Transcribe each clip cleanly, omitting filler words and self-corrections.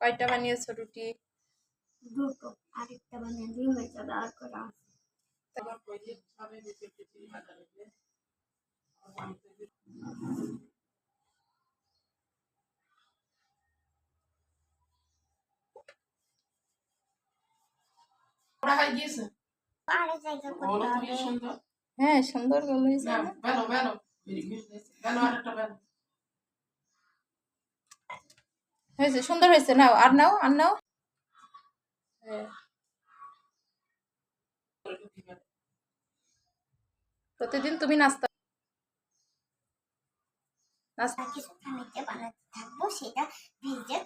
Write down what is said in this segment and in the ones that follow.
কয়টা বানিয়েছো রুটি? দুটো, আরেকটা বানিয়ে দিই মেজা আর করা আছে। হ্যাঁ, সুন্দর গোল হয়েছে। হয়েছে, সুন্দর হয়েছে। নাও, আর নাও, আর নাও। প্রতিদিন তুমি নাস্তা বানাতে থাকবো, সেটা ভিজে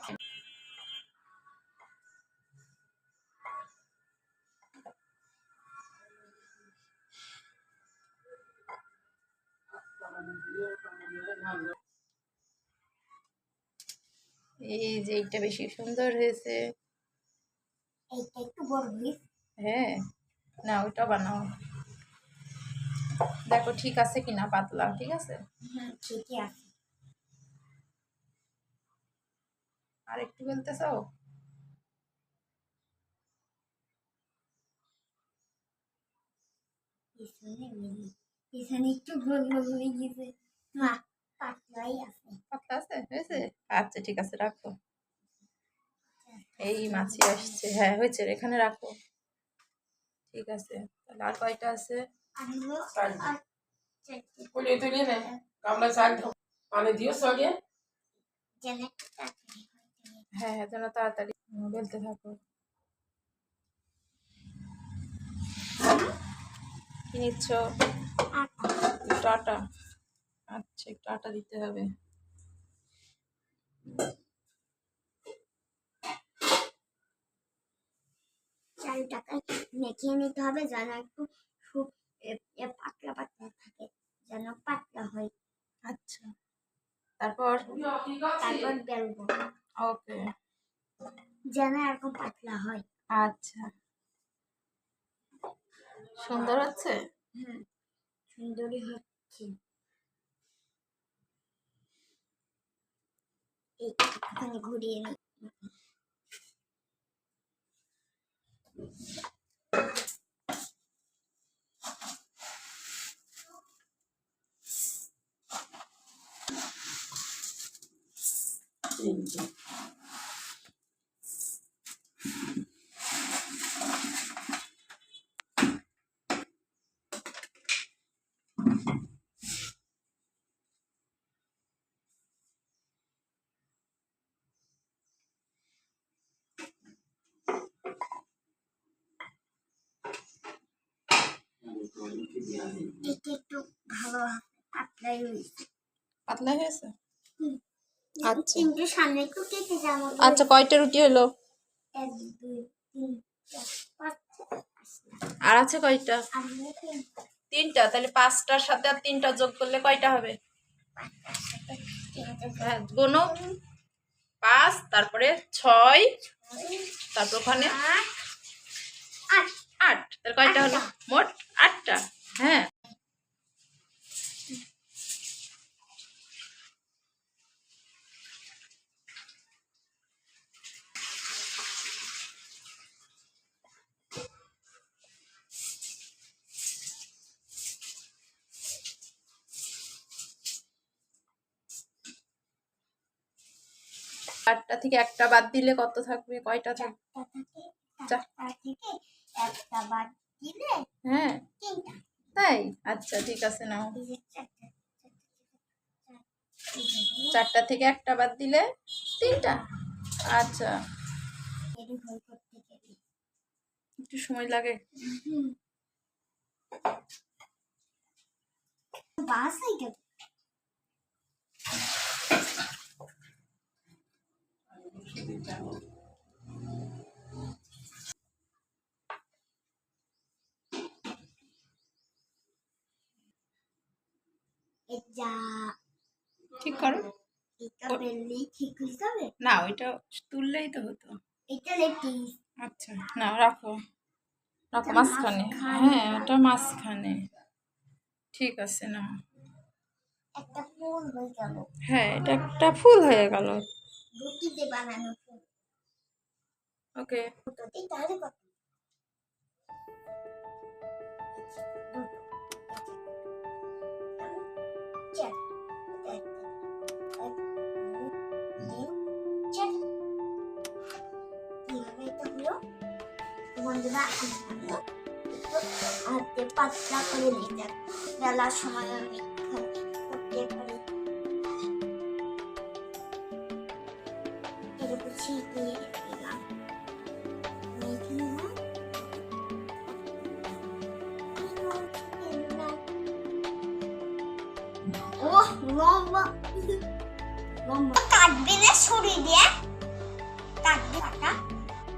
এই যে এইটা বেশি সুন্দর হয়েছে। এইটা একটু বড় হয়েছে। হ্যাঁ, না ওইটা বানাও, দেখো ঠিক আছে কিনা, পাতলা ঠিক আছে। ঠিকই আছে। আর একটু বলতে চাও? পিছনে একটু গোল গোল হয়ে গেছে, না পাতলাই আছে। পাতলা আছে, হয়েছে। আচ্ছা ঠিক আছে, রাখো। এই মাছি আসছে। হ্যাঁ হয়েছে, এখানে রাখো। ঠিক আছে, তাহলে আর কয়টা আছে? হ্যাঁ হ্যাঁ, যেন তাড়াতাড়ি বেলতে থাকো। কি নিচ্ছ? একটু আটা। আচ্ছা, একটু আটা দিতে হবে। চালটাকে মেখে নিতে হবে যেন একটু পাতলা পাতলা থাকে, যেন পাতলা হয়। আচ্ছা, তারপর বেলবো। ওকে, যেন এরকম পাতলা হয়। আচ্ছা, সুন্দর হচ্ছে। সুন্দরই হচ্ছে। একটুখানি ঘুরিয়ে নিই। এটা একটু ভালো পাতলাই হয়েছে। পাতলা হয়েছে। আচ্ছা, কিন্তু সামনে একটু কেটে যাবো। আচ্ছা, কয়টা রুটি হলো? 1 2 3 4 5 আর আছে কয়টা? 3টা। তাহলে 5টার সাথে আর 3টা যোগ করলে কয়টা হবে? হ্যাঁ, গোনো। 5, তারপরে 6, তারপর ওখানে 8। তাহলে কয়টা হলো? মোট 8টা। হ্যাঁ, আটটা থেকে একটা বাদ দিলে কত থাকবে? কয়টা থাকবে? 4টা থেকে একটা বাদ দিলে হ্যাঁ, 3টা। তাই? আচ্ছা ঠিক আছে, নাও। 4টা থেকে একটা বাদ দিলে 3টা। আচ্ছা, একটু সময় লাগে। ঠিক করো। না, ওইটা তুললেই তো হতো। আচ্ছা, না রাখো, রাখো মাঝখানে। হ্যাঁ, ওটা মাঝখানে। ঠিক আছে, না একটা ফুল হয়ে গেল, হ্যাঁ, এটা একটা ফুল হয়ে গেল। রুটিতে বানানো ফুল। ওকে। দুটোতেই তাহলে কত? দুটো, চার, এক, এক, দুই, তিন, চার। কিভাবে এটা হলো বন্ধুরা, আমি হাতে পাতলা করে নিতে বেলার সময় আমি করতে পারি। এরকম ছিটিয়ে দিলাম। মেখে নিলাম। ওহ লম্বা লম্বা কাটবে না ছুরি দিয়ে।